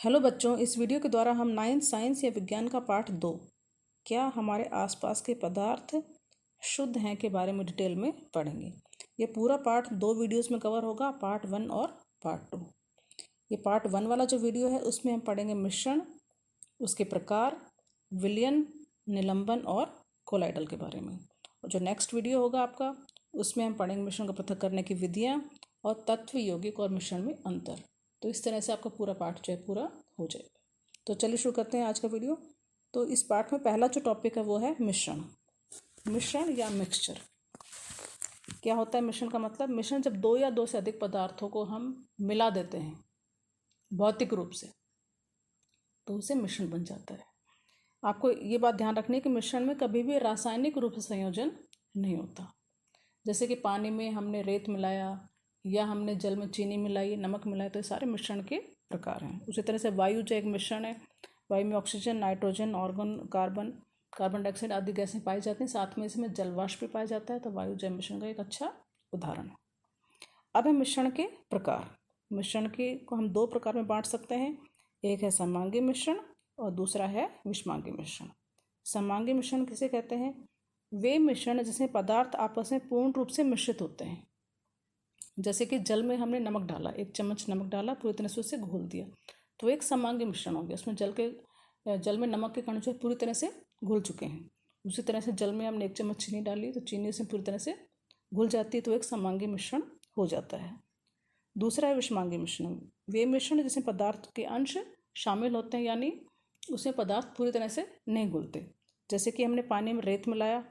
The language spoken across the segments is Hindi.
हेलो बच्चों, इस वीडियो के द्वारा हम 9th साइंस या विज्ञान का पार्ट 2 क्या हमारे आसपास के पदार्थ शुद्ध हैं के बारे में डिटेल में पढ़ेंगे। ये पूरा पार्ट 2 वीडियोस में कवर होगा, पार्ट 1 और पार्ट 2। ये पार्ट 1 वाला जो वीडियो है उसमें हम पढ़ेंगे मिश्रण, उसके प्रकार, विलयन, निलंबन और कोलाइडल के बारे में। और जो नेक्स्ट वीडियो होगा आपका, उसमें हम पढ़ेंगे मिश्रण को पृथक करने की विधियाँ और तत्व, यौगिक और मिश्रण में अंतर। तो इस तरह से आपका पूरा पार्ट जो है पूरा हो जाएगा। तो चलिए शुरू करते हैं आज का वीडियो। तो इस पार्ट में पहला जो टॉपिक है वो है मिश्रण। मिश्रण या मिक्सचर क्या होता है? मिश्रण का मतलब, मिश्रण जब दो या दो से अधिक पदार्थों को हम मिला देते हैं भौतिक रूप से तो उसे मिश्रण बन जाता है। आपको ये बात ध्यान रखनी है कि मिश्रण में कभी भी रासायनिक रूप से संयोजन नहीं होता। जैसे कि पानी में हमने रेत मिलाया या हमने जल में चीनी मिलाई, नमक मिलाया, तो ये सारे मिश्रण के प्रकार हैं। उसी तरह से वायु जो एक मिश्रण है, वायु में oxygen, nitrogen, organ, carbon dioxide आदि गैसें पाई जाती हैं, साथ में इसमें जलवाष्प भी पाया जाता है। तो वायु जैव मिश्रण का एक अच्छा उदाहरण है। अब है मिश्रण के प्रकार। मिश्रण के को हम दो प्रकार में बांट सकते हैं, एक है समांगी मिश्रण और दूसरा है विषमांगी मिश्रण। समांगी मिश्रण किसे कहते हैं? वे मिश्रण जिसमें पदार्थ आपस में पूर्ण रूप से मिश्रित होते हैं। जैसे कि जल में हमने नमक डाला, 1 चम्मच नमक डाला, पूरी तरह से उसे घोल दिया, तो एक समांगी मिश्रण हो गया। उसमें जल में नमक के कण जो है पूरी तरह से घुल चुके हैं। उसी तरह से जल में हमने 1 चम्मच चीनी डाली तो चीनी उसमें पूरी तरह से घुल जाती है, तो एक समांगी मिश्रण हो जाता है। दूसरा है विषमांगी मिश्रण। वे मिश्रण जिसमें पदार्थ के अंश शामिल होते हैं, यानी उसमें पदार्थ पूरी तरह से नहीं घुलते। जैसे कि हमने पानी में रेत मिलाया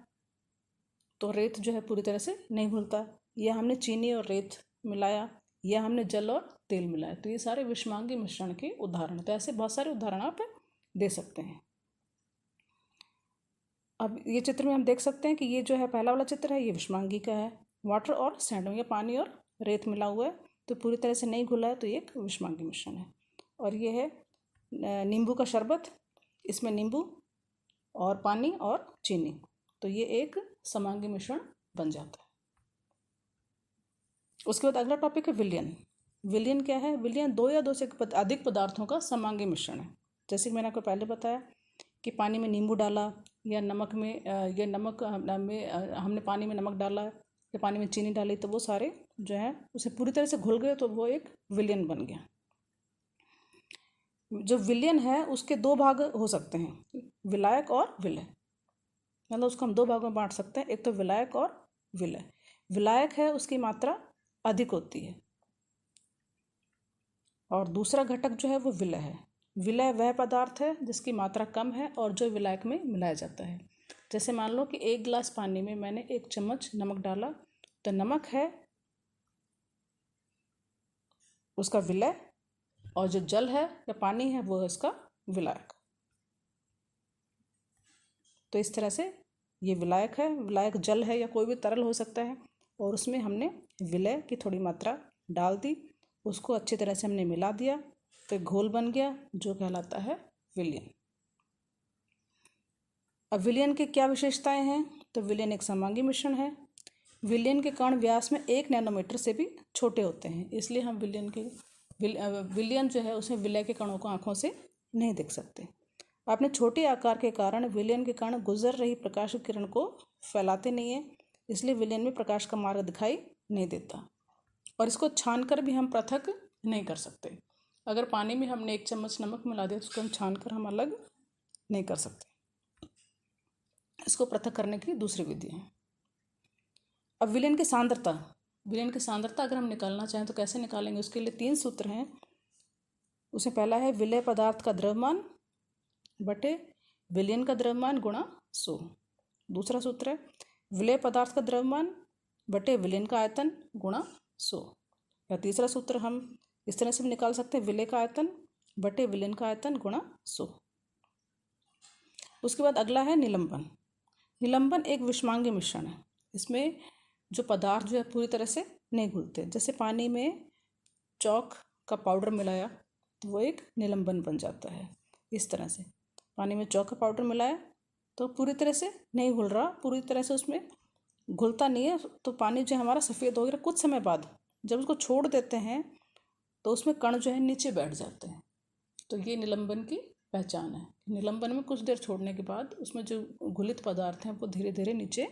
तो रेत जो है पूरी तरह से नहीं घुलता, या हमने चीनी और रेत मिलाया, या हमने जल और तेल मिलाया, तो ये सारे विषमांगी मिश्रण के उदाहरण। तो ऐसे बहुत सारे उदाहरण आप दे सकते हैं। अब ये चित्र में हम देख सकते हैं कि ये जो है पहला वाला चित्र है, ये विषमांगी का है। वाटर और सैंड, या पानी और रेत मिला हुआ है तो पूरी तरह से नहीं घुला है, तो ये एक विषमांगी मिश्रण है। और ये है नींबू का शरबत, इसमें नींबू और पानी और चीनी, तो ये एक समांगी मिश्रण बन जाता है। उसके बाद अगला टॉपिक है विलयन। विलयन क्या है? विलयन दो या दो से अधिक पदार्थों का समांगी मिश्रण है। जैसे कि मैंने आपको पहले बताया कि पानी में नींबू डाला, या नमक में हमने पानी में नमक डाला या पानी में चीनी डाली, तो वो सारे जो है उसे पूरी तरह से घुल गए, तो वो एक विलयन बन गया। जो विलयन है उसके दो भाग हो सकते हैं, विलायक और विलय। मतलब उसको हम दो भागों में बांट सकते हैं, एक तो विलायक और विलय। विलायक है उसकी मात्रा अधिक होती है, और दूसरा घटक जो है वो विलय है। विलय वह पदार्थ है जिसकी मात्रा कम है और जो विलायक में मिलाया जाता है। जैसे मान लो कि 1 गिलास पानी में मैंने 1 चम्मच नमक डाला, तो नमक है उसका विलय, और जो जल है या पानी है वो है उसका विलायक। तो इस तरह से ये विलायक है। विलायक जल है या कोई भी तरल हो सकता है, और उसमें हमने विलय की थोड़ी मात्रा डाल दी, उसको अच्छी तरह से हमने मिला दिया, तो घोल बन गया जो कहलाता है विलयन। अब विलयन की क्या विशेषताएं हैं? तो विलयन एक समांगी मिश्रण है। विलयन के कण व्यास में 1 नैनोमीटर से भी छोटे होते हैं, इसलिए हम विलयन जो है उसमें विलय के कणों को आंखों से नहीं देख सकते। अपने छोटे आकार के कारण विलयन के कण गुजर रही प्रकाश की किरण को फैलाते नहीं है, इसलिए विलयन में प्रकाश का मार्ग दिखाई नहीं देता, और इसको छानकर भी हम पृथक नहीं कर सकते। अगर पानी में हमने 1 चम्मच नमक मिला दिया तो उसको हम छानकर हम अलग नहीं कर सकते। इसको पृथक करने की दूसरी विधि है। अब विलयन की सांद्रता अगर हम निकालना चाहें तो कैसे निकालेंगे? उसके लिए 3 सूत्र हैं। उसमें पहला है विलय पदार्थ का द्रव्यमान बटे विलयन का द्रव्यमान गुणा 100। दूसरा सूत्र है विलय पदार्थ का द्रव्यमान बटे विलयन का आयतन गुणा 100। या तीसरा सूत्र हम इस तरह से भी निकाल सकते हैं, विलय का आयतन बटे विलयन का आयतन गुणा 100। उसके बाद अगला है निलंबन। निलंबन एक विषमांगी मिश्रण है। इसमें जो पदार्थ जो है पूरी तरह से नहीं घुलते। जैसे पानी में चौक का पाउडर मिलाया तो वो एक निलंबन बन जाता है। इस तरह से पानी में चौक का पाउडर मिलाया तो पूरी तरह से नहीं घुल रहा, पूरी तरह से उसमें घुलता नहीं है, तो पानी जो हमारा सफ़ेद हो गया। कुछ समय बाद जब उसको छोड़ देते हैं तो उसमें कण जो है नीचे बैठ जाते हैं, तो ये निलंबन की पहचान है। निलंबन में कुछ देर छोड़ने के बाद उसमें जो घुलित पदार्थ हैं वो धीरे धीरे नीचे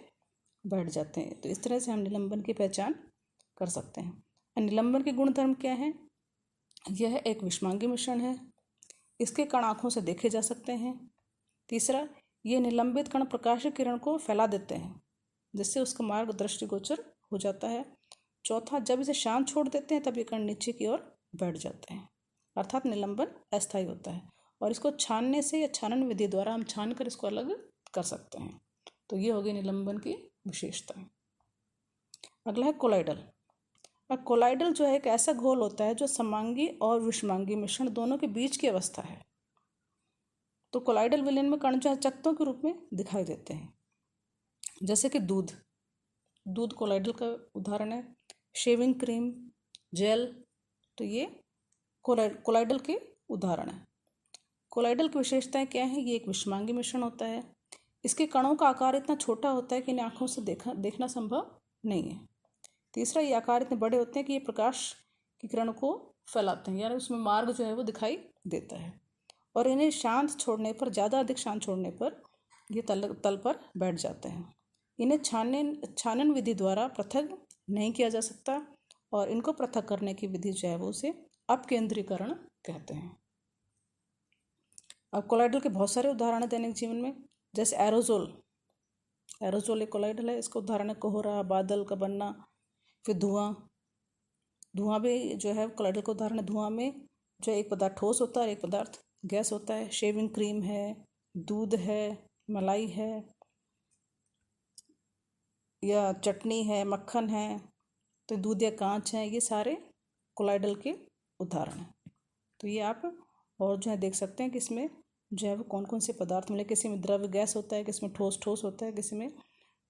बैठ जाते हैं। तो इस तरह से हम निलंबन की पहचान कर सकते हैं। निलंबन के गुणधर्म क्या हैं? यह एक विषमांगी मिश्रण है। इसके कण आँखों से देखे जा सकते हैं। तीसरा, ये निलंबित कण प्रकाश किरण को फैला देते हैं जिससे उसका मार्ग दृष्टिगोचर हो जाता है। चौथा, जब इसे शांत छोड़ देते हैं तब ये कण नीचे की ओर बैठ जाते हैं, अर्थात निलंबन अस्थायी होता है। और इसको छानने से या छानन विधि द्वारा हम छान कर इसको अलग कर सकते हैं। तो ये होगी निलंबन की विशेषताएं। अगला है कोलाइडल। अब कोलाइडल जो है एक ऐसा घोल होता है जो समांगी और विषमांगी मिश्रण दोनों के बीच की अवस्था है। तो कोलाइडल विलयन में कण जो है चकत्तों के रूप में दिखाई देते हैं, जैसे कि दूध कोलाइडल का उदाहरण है। शेविंग क्रीम, जेल, तो ये कोलाइडल के उदाहरण है। कोलाइडल की विशेषताएं क्या है? ये एक विषमांगी मिश्रण होता है। इसके कणों का आकार इतना छोटा होता है कि इन्हें आँखों से देखना संभव नहीं है। तीसरा, ये आकार इतने बड़े होते हैं कि ये प्रकाश की किरण को फैलाते हैं, यानी उसमें मार्ग जो है वो दिखाई देता है। और इन्हें शांत छोड़ने पर, ज़्यादा अधिक शांत छोड़ने पर ये तल पर बैठ जाते हैं। इन्हें छानन विधि द्वारा पृथक नहीं किया जा सकता और इनको पृथक करने की विधि जो है वो उसे अपकेंद्रीकरण कहते हैं। अब कोलाइडल के बहुत सारे उदाहरण हैं दैनिक जीवन में, जैसे एरोजोल एक कोलाइडल है। इसका उदाहरण है कोहरा, बादल का बनना। फिर धुआं भी जो है कोलाइडल का उदाहरण है। धुआं में जो एक पदार्थ ठोस होता है और एक पदार्थ गैस होता है। शेविंग क्रीम है, दूध है, मलाई है, या चटनी है, मक्खन है, तो दूध या कांच है, ये सारे कोलाइडल के उदाहरण हैं। तो ये आप और जो है देख सकते हैं कि इसमें जो है वो कौन कौन से पदार्थ मिले। किसी में द्रव्य गैस होता है, किसी में ठोस होता है, किसी में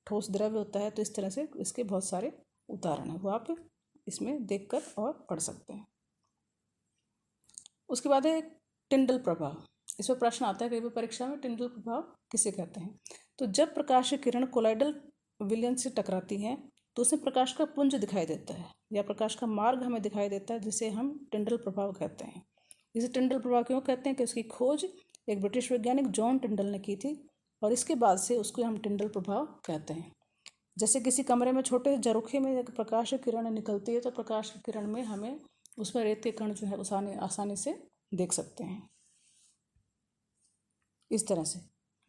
ठोस द्रव्य होता है। तो इस तरह से इसके बहुत सारे उदाहरण हैं, वो आप इसमें देखकर और पढ़ सकते हैं। उसके बाद है टिंडल प्रभाव। इस पर प्रश्न आता है कई बार परीक्षा में, टिंडल प्रभाव किसे कहते हैं? तो जब प्रकाश की किरण कोलाइडल विलयन से टकराती हैं तो उसमें प्रकाश का पुंज दिखाई देता है या प्रकाश का मार्ग हमें दिखाई देता है, जिसे हम टिंडल प्रभाव कहते हैं। इसे टिंडल प्रभाव क्यों कहते हैं? कि उसकी खोज एक ब्रिटिश वैज्ञानिक जॉन टिंडल ने की थी और इसके बाद से उसको हम टिंडल प्रभाव कहते हैं। जैसे किसी कमरे में छोटे झरोखे में प्रकाश की किरण निकलती है तो प्रकाश की किरण में हमें उसमें रेत के कण जो है आसानी से देख सकते हैं। इस तरह से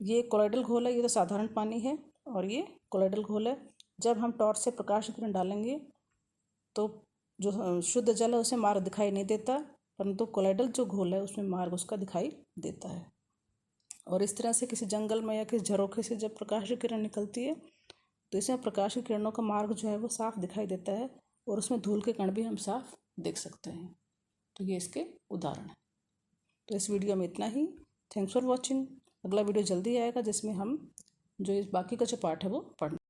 ये कोलाइडल घोल है। ये तो साधारण पानी है और ये कोलाइडल घोल है। जब हम टॉर्च से प्रकाश की किरण डालेंगे तो जो शुद्ध जल है उसे मार्ग दिखाई नहीं देता, परंतु कोलाइडल जो घोल है उसमें मार्ग उसका दिखाई देता है। और इस तरह से किसी जंगल में या किसी झरोखे से जब प्रकाश की किरण निकलती है तो इसमें प्रकाश की किरणों का मार्ग जो है वो साफ दिखाई देता है और उसमें धूल के कण भी हम साफ देख सकते हैं। तो ये इसके उदाहरण हैं। तो इस वीडियो में इतना ही। Thanks for watching. अगला वीडियो जल्दी आएगा जिसमें हम जो इस बाकी का जो पार्ट है वो पढ़ेंगे।